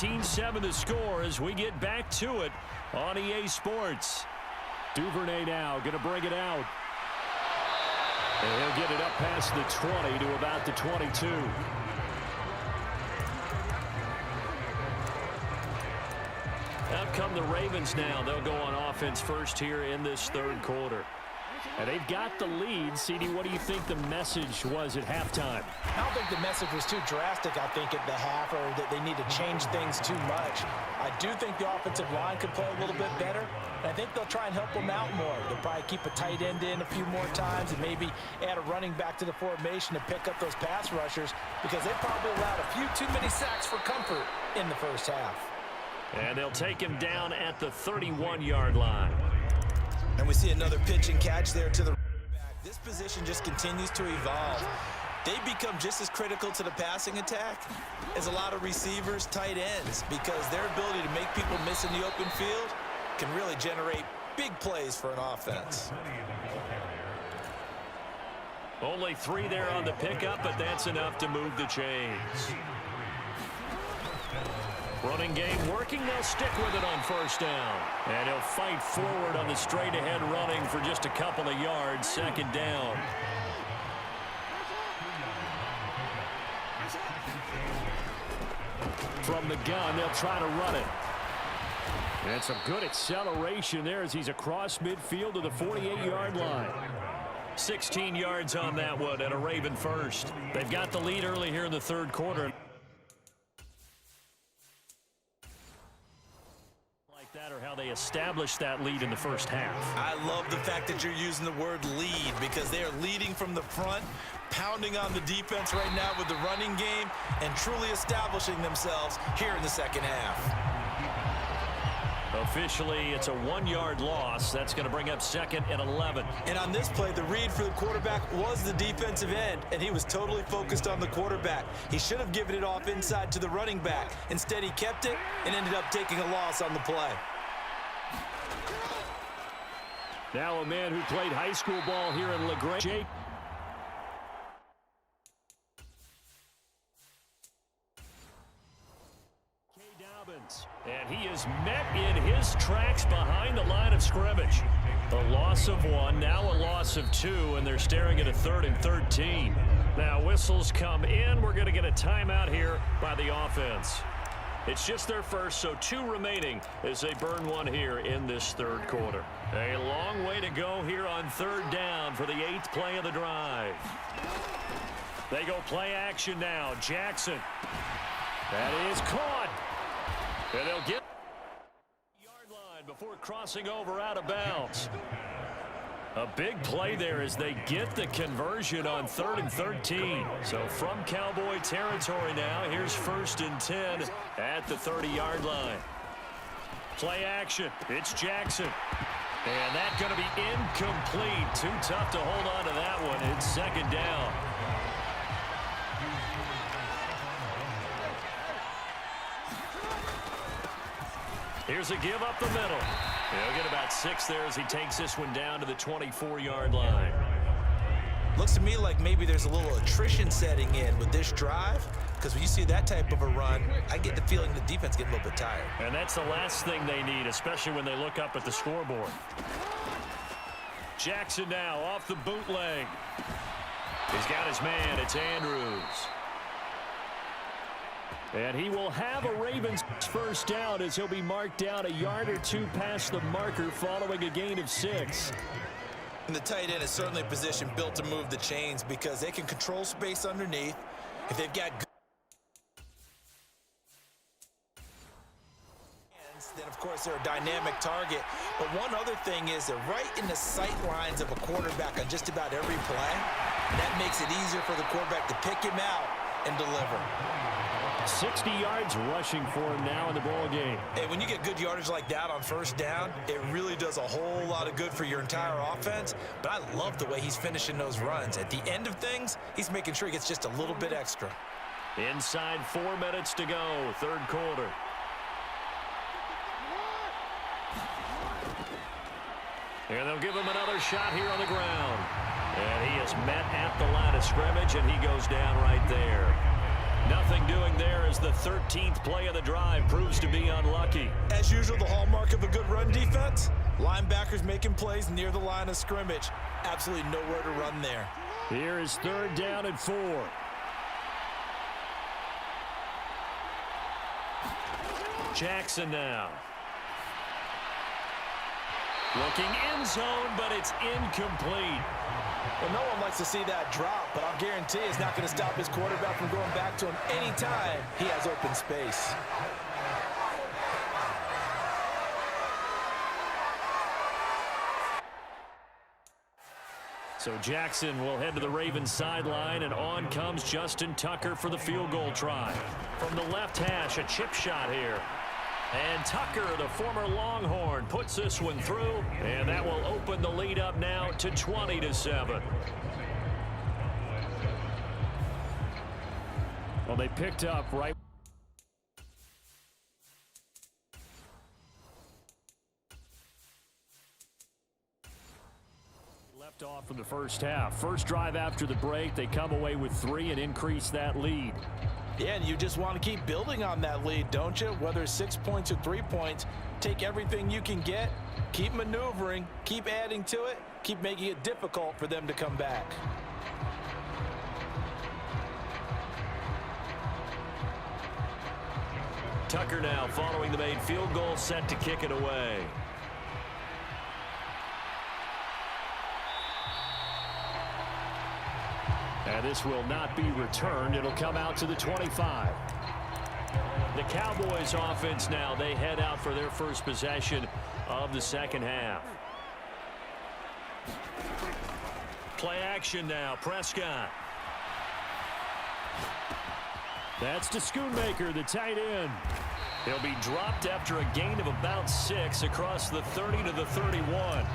18-7 the score as we get back to it on EA Sports. Duvernay now going to bring it out. And he'll get it up past the 20 to about the 22. Out come the Ravens now. They'll go on offense first here in this third quarter. And they've got the lead. CD, what do you think the message was at halftime? I don't think the message was too drastic, I think, at the half, or that they need to change things too much. I do think the offensive line could play a little bit better, and I think they'll try and help them out more. They'll probably keep a tight end in a few more times and maybe add a running back to the formation to pick up those pass rushers, because they probably allowed a few too many sacks for comfort in the first half. And they'll take him down at the 31-yard line. And we see another pitch and catch there to the back. This position just continues to evolve. They become just as critical to the passing attack as a lot of receivers, tight ends, because their ability to make people miss in the open field can really generate big plays for an offense. Only 3 there on the pickup, but that's enough to move the chains. Running game working. They'll stick with it on first down. And he'll fight forward on the straight-ahead running for just a couple of yards. Second down. From the gun, they'll try to run it. And some good acceleration there as he's across midfield to the 48-yard line. 16 yards on that one and a Raven first. They've got the lead early here in the third quarter. That or how they established that lead in the first half. I love the fact that you're using the word lead, because they are leading from the front, pounding on the defense right now with the running game, and truly establishing themselves here in the second half. Officially, it's a 1-yard loss. That's going to bring up second and 11. And on this play, the read for the quarterback was the defensive end, and he was totally focused on the quarterback. He should have given it off inside to the running back. Instead, he kept it and ended up taking a loss on the play. Now a man who played high school ball here in LaGrange. Jake. And he is met in his tracks behind the line of scrimmage. A loss of 1, now a loss of 2, and they're staring at a 3rd and 13. Now whistles come in. We're going to get a timeout here by the offense. It's just their first, so 2 remaining as they burn 1 here in this third quarter. A long way to go here on third down for the 8th play of the drive. They go play action now. Jackson. That is caught. And they'll get yard line before crossing over out of bounds. A big play there as they get the conversion on 3rd and 13. So from Cowboy territory now, here's 1st and 10 at the 30-yard line. Play action. It's Jackson. And that's going to be incomplete. Too tough to hold on to that one. It's second down. Here's a give up the middle. He'll get about 6 there as he takes this one down to the 24-yard line. Looks to me like maybe there's a little attrition setting in with this drive, because when you see that type of a run, I get the feeling the defense gets a little bit tired. And that's the last thing they need, especially when they look up at the scoreboard. Jackson now off the bootleg. He's got his man. It's Andrews. And he will have a Ravens first down as he'll be marked down a yard or 2 past the marker following a gain of 6. And the tight end is certainly a position built to move the chains, because they can control space underneath. If they've got good hands, then of course they're a dynamic target. But one other thing is they're right in the sight lines of a quarterback on just about every play. And that makes it easier for the quarterback to pick him out and deliver. 60 yards rushing for him now in the ball game. Hey, when you get good yardage like that on first down, it really does a whole lot of good for your entire offense. But I love the way he's finishing those runs. At the end of things, he's making sure he gets just a little bit extra. Inside 4 minutes to go, third quarter. And they'll give him another shot here on the ground. And he is met at the line of scrimmage, and he goes down right there. Nothing doing there as the 13th play of the drive proves to be unlucky. As usual, the hallmark of a good run defense, linebackers making plays near the line of scrimmage. Absolutely nowhere to run there. Here is 3rd down and 4. Jackson now. Looking end zone, but it's incomplete. Well, no one likes to see that drop, but I'll guarantee it's not going to stop his quarterback from going back to him anytime he has open space. So Jackson will head to the Ravens sideline, and on comes Justin Tucker for the field goal try. From the left hash, a chip shot here. And Tucker, the former Longhorn, puts this one through, and that will open the lead up now to 20-7. Well, they picked up right. Left off in the first half. First drive after the break, they come away with 3 and increase that lead. Yeah, and you just want to keep building on that lead, don't you? Whether it's 6 points or 3 points, take everything you can get, keep maneuvering, keep adding to it, keep making it difficult for them to come back. Tucker now following the made field goal, set to kick it away. And this will not be returned. It'll come out to the 25. The Cowboys offense now, they head out for their first possession of the second half. Play action now, Prescott. That's to Schoonmaker, the tight end. He'll be dropped after a gain of about 6 across the 30 to the 31.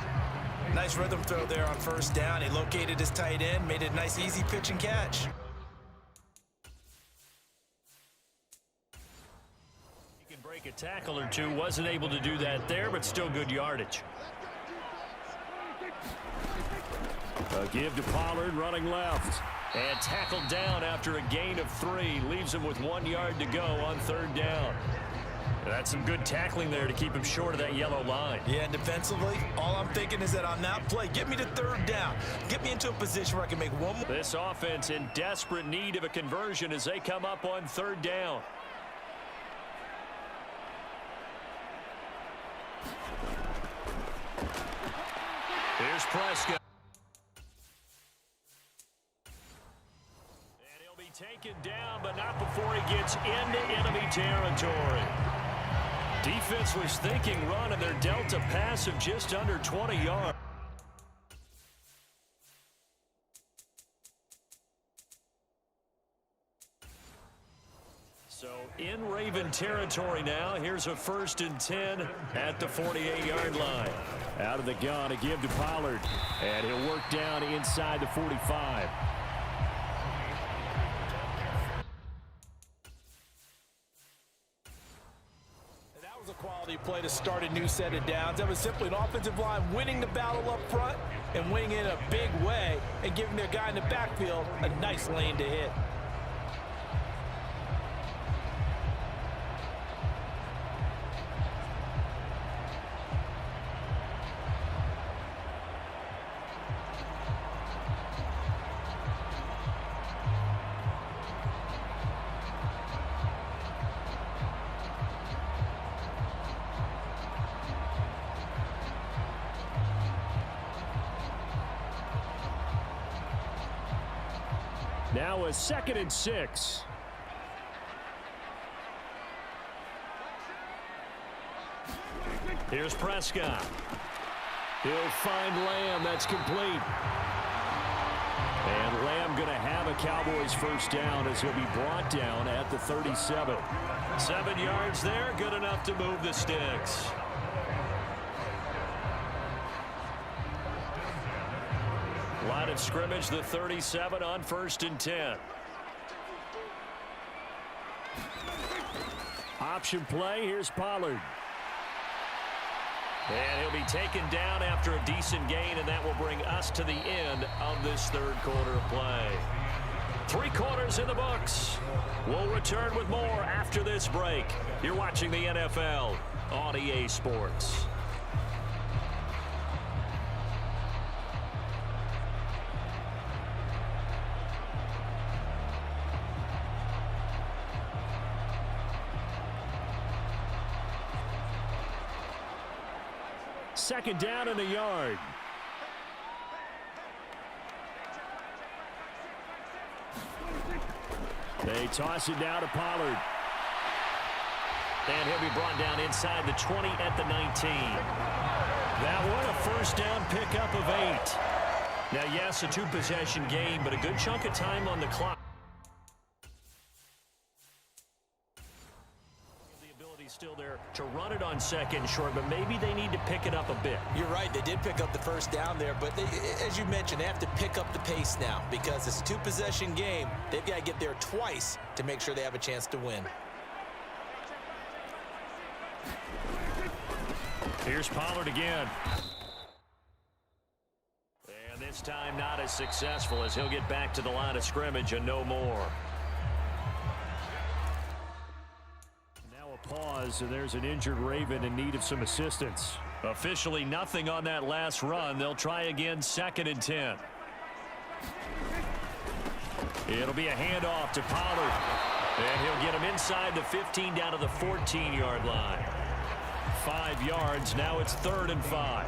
Nice rhythm throw there on first down. He located his tight end, made it a nice easy pitch and catch. He can break a tackle or two. Wasn't able to do that there, but still good yardage. A give to Pollard running left. And tackled down after a gain of 3. Leaves him with 1 yard to go on 3rd down. That's some good tackling there to keep him short of that yellow line. Yeah, and defensively, all I'm thinking is that on that play, get me to 3rd down. Get me into a position where I can make one more. This offense in desperate need of a conversion as they come up on 3rd down. Here's Prescott. And he'll be taken down, but not before he gets into enemy territory. Defense was thinking run, and they're dealt a pass of just under 20 yards. So in Raven territory now. Here's a 1st and 10 at the 48-yard line. Out of the gun, a give to Pollard. And he'll work down inside the 45. Quality play to start a new set of downs. That was simply an offensive line winning the battle up front and winning in a big way and giving their guy in the backfield a nice lane to hit. Now a 2nd and 6. Here's Prescott. He'll find Lamb. That's complete. And Lamb going to have a Cowboys 1st down as he'll be brought down at the 37. 7 yards there, good enough to move the sticks. Line of scrimmage, the 37 on 1st and 10. Option play, here's Pollard. And he'll be taken down after a decent gain, and that will bring us to the end of this 3rd quarter of play. 3 quarters in the books. We'll return with more after this break. You're watching the NFL on EA Sports. Second down in the yard. They toss it down to Pollard. And he'll be brought down inside the 20 at the 19. That one a first down pickup of 8. Now, yes, a 2-possession game, but a good chunk of time on the clock. Still there to run it on second short, but maybe they need to pick it up a bit. You're right. They did pick up the first down there, but as you mentioned, they have to pick up the pace now because it's a 2-possession game. They've got to get there twice to make sure they have a chance to win. Here's Pollard again. And this time not as successful as he'll get back to the line of scrimmage and no more. Pause, and there's an injured Raven in need of some assistance. Officially nothing on that last run. They'll try again, 2nd and 10. It'll be a handoff to Pollard. And he'll get him inside the 15 down to the 14-yard line. 5 yards, now it's 3rd and 5.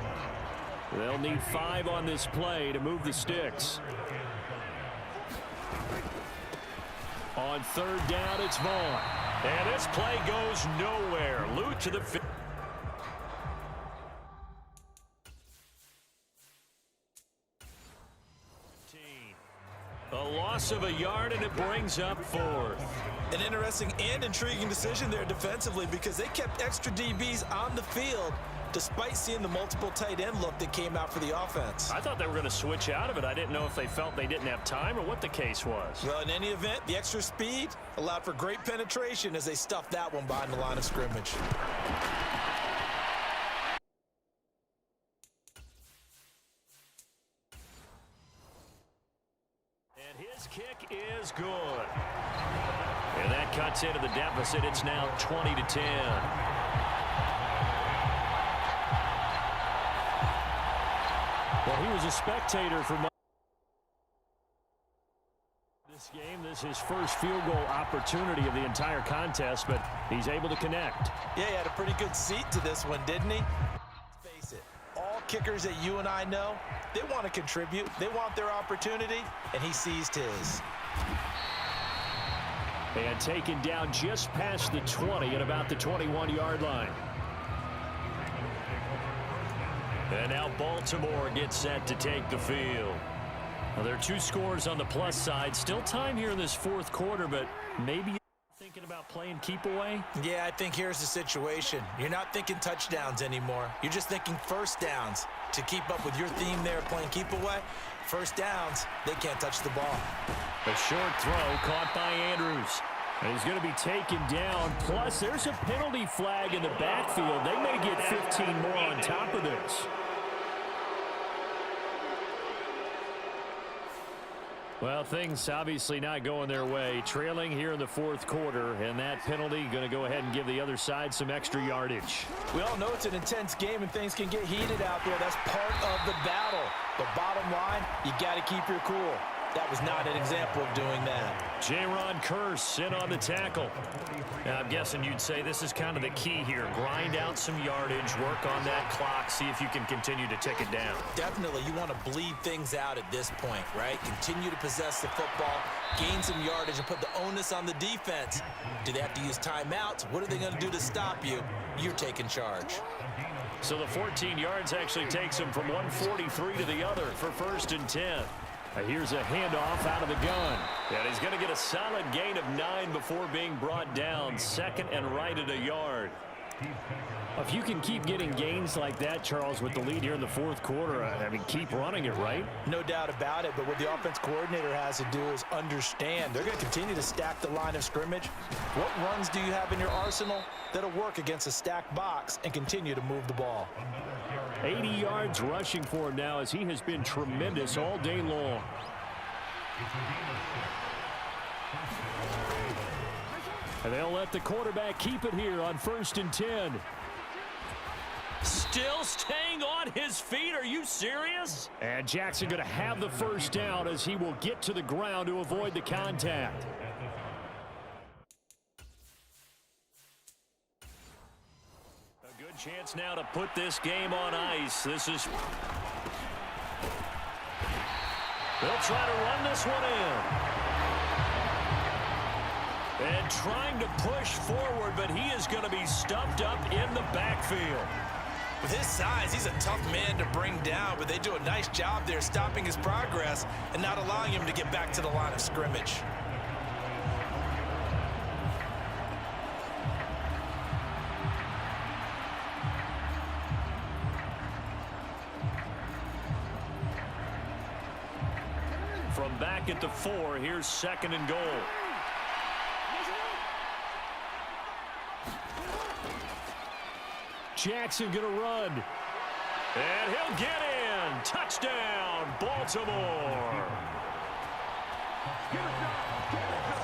They'll need 5 on this play to move the sticks. On 3rd down, it's Vaughn. And this play goes nowhere. Lute to the 15. A loss of a yard, and it brings up 4th. An interesting and intriguing decision there defensively because they kept extra DBs on the field despite seeing the multiple tight end look that came out for the offense. I thought they were going to switch out of it. I didn't know if they felt they didn't have time or what the case was. Well, in any event, the extra speed allowed for great penetration as they stuffed that one behind the line of scrimmage. And his kick is good. And that cuts into the deficit. It's now 20-10. Well, he was a spectator for this game. This is his first field goal opportunity of the entire contest, but he's able to connect. Yeah, he had a pretty good seat to this one, didn't he? Let's face it, all kickers that you and I know, they want to contribute. They want their opportunity, and he seized his. And taken down just past the 20 at about the 21-yard line. And now Baltimore gets set to take the field. Well, there are 2 scores on the plus side. Still time here in this 4th quarter, but maybe you're thinking about playing keep away? Yeah, I think here's the situation. You're not thinking touchdowns anymore. You're just thinking first downs. To keep up with your theme there playing keep away, first downs, they can't touch the ball. A short throw caught by Andrews. And he's going to be taken down. Plus, there's a penalty flag in the backfield. They may get 15 more on top of this. Well, things obviously not going their way. Trailing here in the 4th quarter, and that penalty going to go ahead and give the other side some extra yardage. We all know it's an intense game and things can get heated out there. That's part of the battle. But bottom line, you got to keep your cool. That was not an example of doing that. J-Ron Curse in on the tackle. Now, I'm guessing you'd say this is kind of the key here. Grind out some yardage, work on that clock, see if you can continue to tick it down. Definitely. You want to bleed things out at this point, right? Continue to possess the football, gain some yardage, and put the onus on the defense. Do they have to use timeouts? What are they going to do to stop you? You're taking charge. So the 14 yards actually takes them from 143 to the other for 1st and 10. Here's a handoff out of the gun. And he's going to get a solid gain of 9 before being brought down. 2nd and right at a yard. If you can keep getting gains like that, Charles, with the lead here in the 4th quarter, I mean, keep running it, right? No doubt about it, but what the offense coordinator has to do is understand. They're going to continue to stack the line of scrimmage. What runs do you have in your arsenal that'll work against a stacked box and continue to move the ball? 80 yards rushing for him now as he has been tremendous all day long. And they'll let the quarterback keep it here on 1st and 10. Still staying on his feet. Are you serious? And Jackson going to have the first down as he will get to the ground to avoid the contact. A good chance now to put this game on ice. They'll try to run this one in. And trying to push forward, but he is going to be stuffed up in the backfield. With his size, he's a tough man to bring down, but they do a nice job there stopping his progress and not allowing him to get back to the line of scrimmage. From back at the 4, here's 2nd and goal. Jackson going to run. And he'll get in. Touchdown, Baltimore.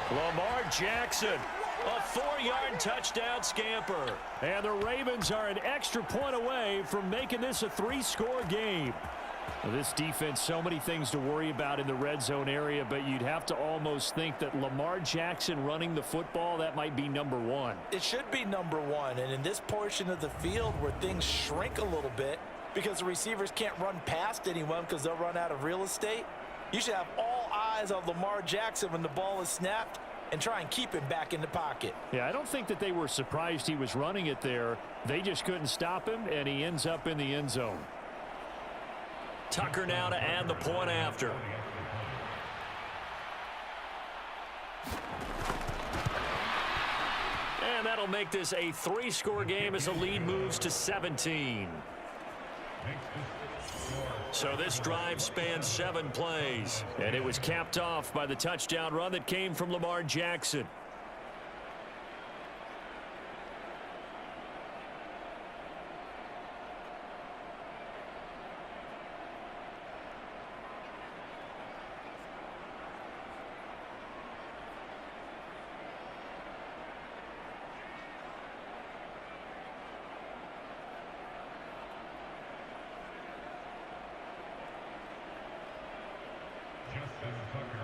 Lamar Jackson, a 4-yard touchdown scamper. And the Ravens are an extra point away from making this a 3-score game. Well, this defense, so many things to worry about in the red zone area, but you'd have to almost think that Lamar Jackson running the football, that might be number 1. It should be number 1, and in this portion of the field where things shrink a little bit because the receivers can't run past anyone because they'll run out of real estate, you should have all eyes on Lamar Jackson when the ball is snapped and try and keep him back in the pocket. Yeah, I don't think that they were surprised he was running it there. They just couldn't stop him, and he ends up in the end zone. Tucker now to add the point after. And that'll make this a 3-score game as the lead moves to 17. So this drive spans 7 plays. And it was capped off by the touchdown run that came from Lamar Jackson.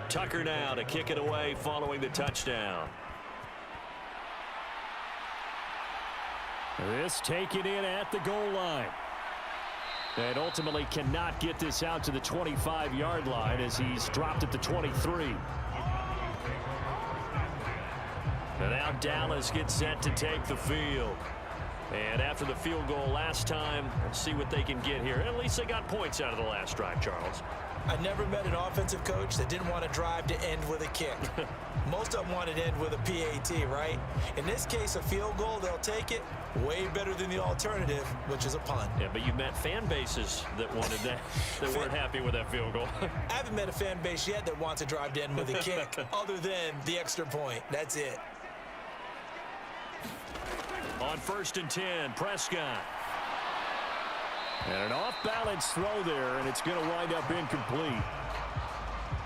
Tucker now to kick it away following the touchdown. This taken in at the goal line. And ultimately cannot get this out to the 25-yard line as he's dropped at the 23. And now Dallas gets set to take the field. And after the field goal last time, let's see what they can get here. At least they got points out of the last drive, Charles. I never met an offensive coach that didn't want to drive to end with a kick. Most of them wanted to end with a PAT, right? In this case, a field goal, they'll take it. Way better than the alternative, which is a punt. Yeah, but you've met fan bases that wanted that, that weren't happy with that field goal. I haven't met a fan base yet that wants to drive to end with a kick, other than the extra point. That's it. On 1st and 10, Prescott. And an off-balance throw there, and it's going to wind up incomplete.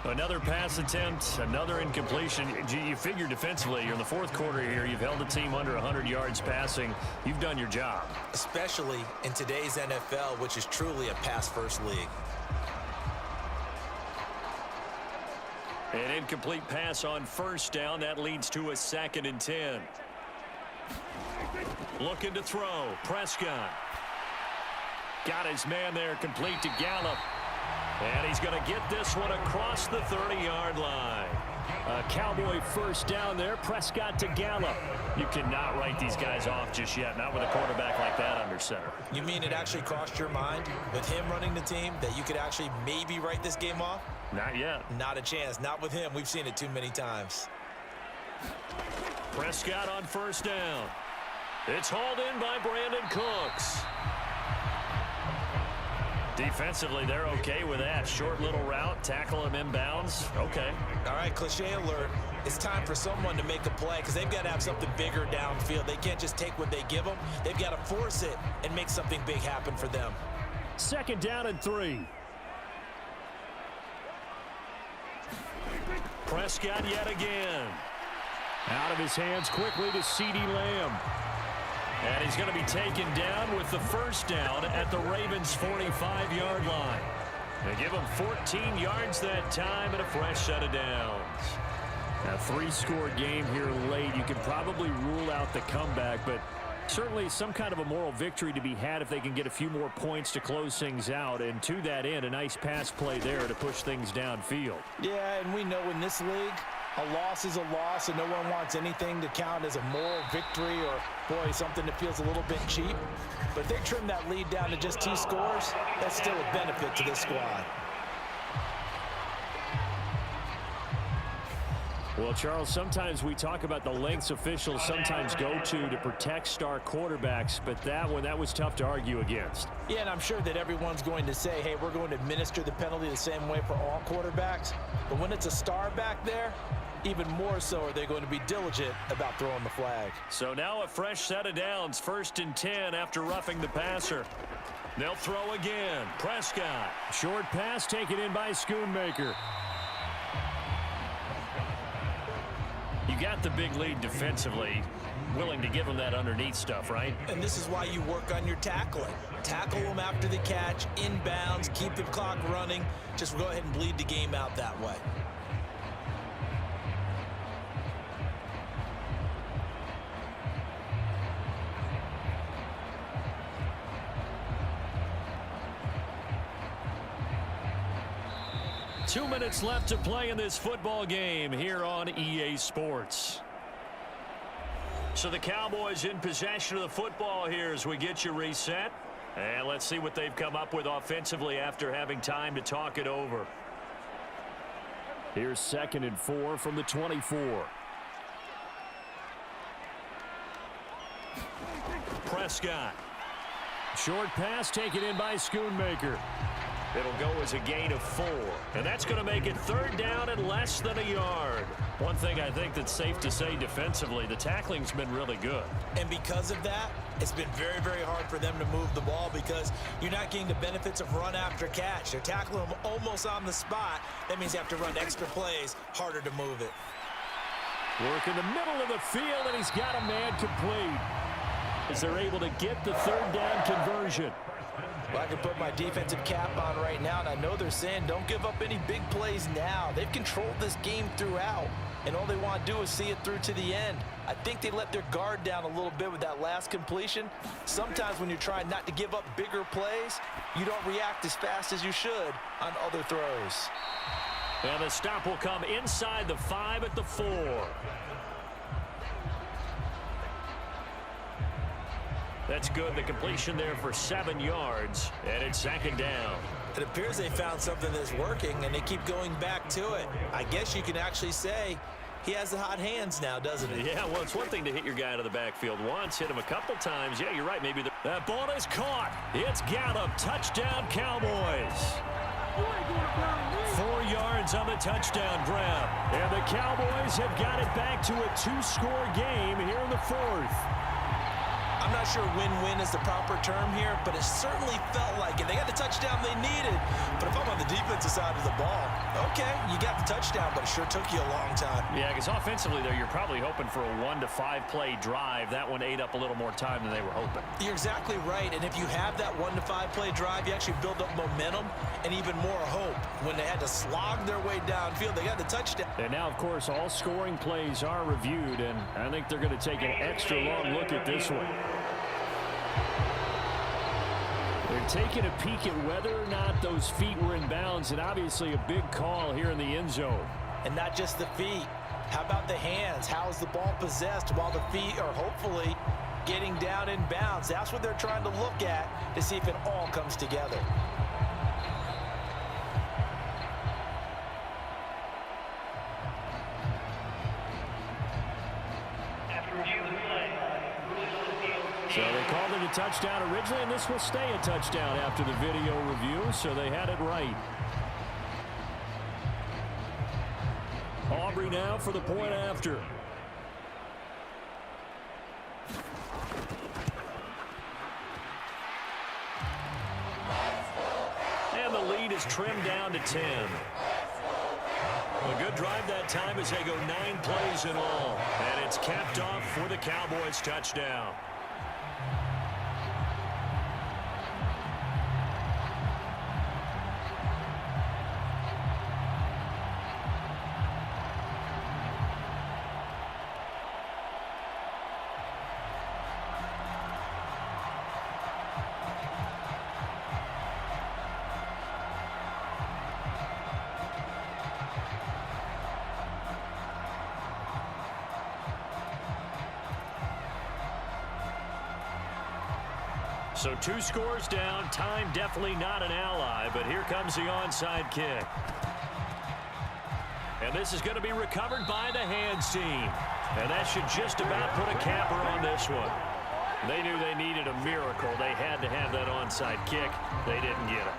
Another pass attempt, another incompletion. You figure defensively, you're in the 4th quarter here. You've held the team under 100 yards passing. You've done your job. Especially in today's NFL, which is truly a pass-first league. An incomplete pass on 1st down. That leads to a 2nd and 10. Looking to throw. Prescott. Got his man there, complete to Gallup. And he's going to get this one across the 30-yard line. A Cowboy first down there. Prescott to Gallup. You cannot write these guys off just yet, not with a quarterback like that under center. You mean it actually crossed your mind with him running the team that you could actually maybe write this game off? Not yet. Not a chance. Not with him. We've seen it too many times. Prescott on 1st down. It's hauled in by Brandon Cooks. Defensively, they're okay with that. Short little route, tackle him inbounds. Okay. All right, cliche alert. It's time for someone to make a play because they've got to have something bigger downfield. They can't just take what they give them. They've got to force it and make something big happen for them. 2nd down and 3. Prescott yet again. Out of his hands quickly to CeeDee Lamb. And he's going to be taken down with the first down at the Ravens' 45-yard line. They give him 14 yards that time and a fresh set of downs. A 3-score game here late. You could probably rule out the comeback, but certainly some kind of a moral victory to be had if they can get a few more points to close things out. And to that end, a nice pass play there to push things downfield. Yeah, and we know in this league, a loss is a loss, and no one wants anything to count as a moral victory or, boy, something that feels a little bit cheap. But if they trim that lead down to just 2 scores, that's still a benefit to this squad. Well, Charles, sometimes we talk about the lengths officials sometimes go to protect star quarterbacks, but that was tough to argue against. Yeah, and I'm sure that everyone's going to say, hey, we're going to administer the penalty the same way for all quarterbacks. But when it's a star back there, even more so are they going to be diligent about throwing the flag. So now a fresh set of downs, 1st and 10 after roughing the passer. They'll throw again. Prescott. Short pass taken in by Schoonmaker. You got the big lead defensively, willing to give them that underneath stuff, right? And this is why you work on your tackling. Tackle them after the catch, inbounds, keep the clock running. Just go ahead and bleed the game out that way. Two minutes left to play in this football game here on EA Sports. So the Cowboys in possession of the football here as we get you reset. And let's see what they've come up with offensively after having time to talk it over. Here's 2nd and 4 from the 24. Prescott. Short pass taken in by Schoonmaker. It'll go as a gain of 4. And that's going to make it 3rd down and less than a yard. One thing I think that's safe to say defensively, the tackling's been really good. And because of that, it's been very, very hard for them to move the ball because you're not getting the benefits of run after catch. They're tackling them almost on the spot. That means you have to run extra plays, harder to move it. Work in the middle of the field, and he's got a man complete. As they're able to get the 3rd down conversion. Well, I can put my defensive cap on right now, and I know they're saying don't give up any big plays now. They've controlled this game throughout, and all they want to do is see it through to the end. I think they let their guard down a little bit with that last completion. Sometimes when you're trying not to give up bigger plays, you don't react as fast as you should on other throws. And the stop will come inside the 5 at the 4. That's good. The completion there for 7 yards, and it's 2nd down. It appears they found something that's working, and they keep going back to it. I guess you can actually say he has the hot hands now, doesn't he? Yeah, well, it's one thing to hit your guy out of the backfield once, hit him a couple times. Yeah, you're right. Maybe that ball is caught. It's Gallup. Touchdown, Cowboys. 4 yards on the touchdown grab. And the Cowboys have got it back to a 2-score game here in the 4th. I'm not sure win-win is the proper term here, but it certainly felt like it. They got the touchdown they needed, but if I'm on the defensive side of the ball, okay, you got the touchdown, but it sure took you a long time. Yeah, because offensively, though, you're probably hoping for a 1 to 5 play drive. That one ate up a little more time than they were hoping. You're exactly right, and if you have that 1 to 5 play drive, you actually build up momentum and even more hope. When they had to slog their way downfield, they got the touchdown. And now, of course, all scoring plays are reviewed, and I think they're going to take an extra long look at this one. They're taking a peek at whether or not those feet were in bounds, and obviously a big call here in the end zone. And not just the feet. How about the hands? How is the ball possessed while the feet are hopefully getting down in bounds? That's what they're trying to look at to see if it all comes together. So they called it a touchdown originally, and this will stay a touchdown after the video review, so they had it right. Aubrey now for the point after. And the lead is trimmed down to 10. A good drive that time as they go 9 plays in all. And it's capped off for the Cowboys touchdown. So 2 scores down. Time definitely not an ally, but here comes the onside kick. And this is going to be recovered by the hands team. And that should just about put a capper on this one. They knew they needed a miracle. They had to have that onside kick. They didn't get it.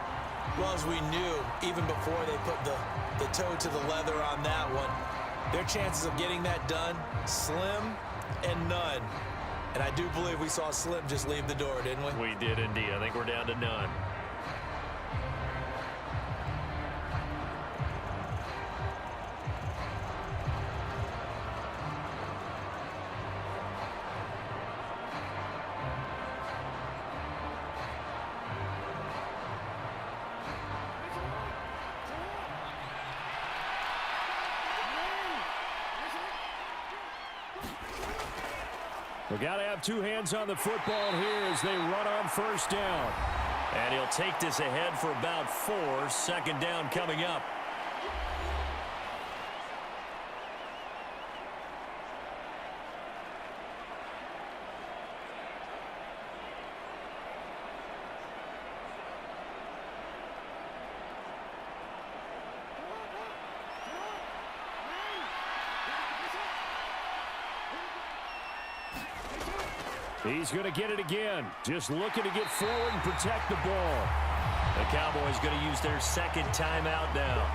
Well, as we knew, even before they put the toe to the leather on that one, their chances of getting that done, slim and none. And I do believe we saw Slim just leave the door, didn't we? We did indeed. I think we're down to none. We got to have 2 hands on the football here as they run on first down. And he'll take this ahead for about 4. Second down coming up. He's going to get it again. Just looking to get forward and protect the ball. The Cowboys going to use their second timeout now,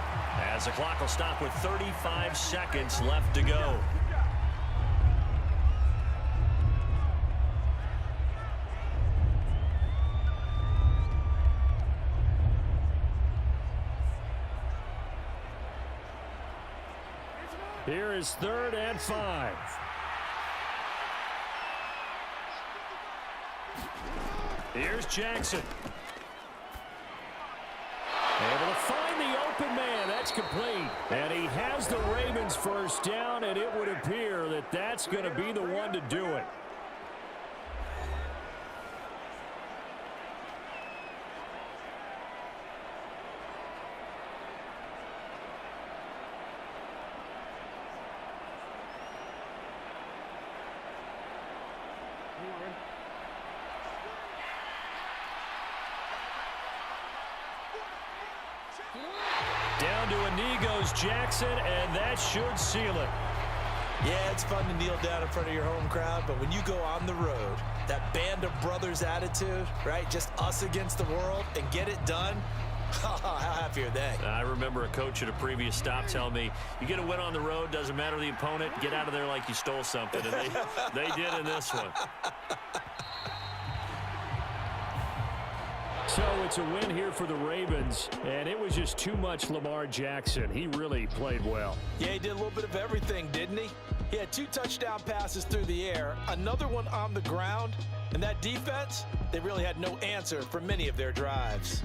as the clock will stop with 35 seconds left to go. Here is 3rd and 5. Here's Jackson. Able to find the open man. That's complete. And he has the Ravens first down, and it would appear that that's going to be the one to do it. Down to a knee goes Jackson, and that should seal it. Yeah, it's fun to kneel down in front of your home crowd, but when you go on the road, that band of brothers attitude, right, just us against the world, and get it done, how happy are they? I remember a coach at a previous stop telling me, you get a win on the road, doesn't matter the opponent, get out of there like you stole something, and they did in this one. So it's a win here for the Ravens, and it was just too much Lamar Jackson. He really played well. Yeah, he did a little bit of everything, didn't he? He had 2 touchdown passes through the air, another one on the ground, and that defense, they really had no answer for many of their drives.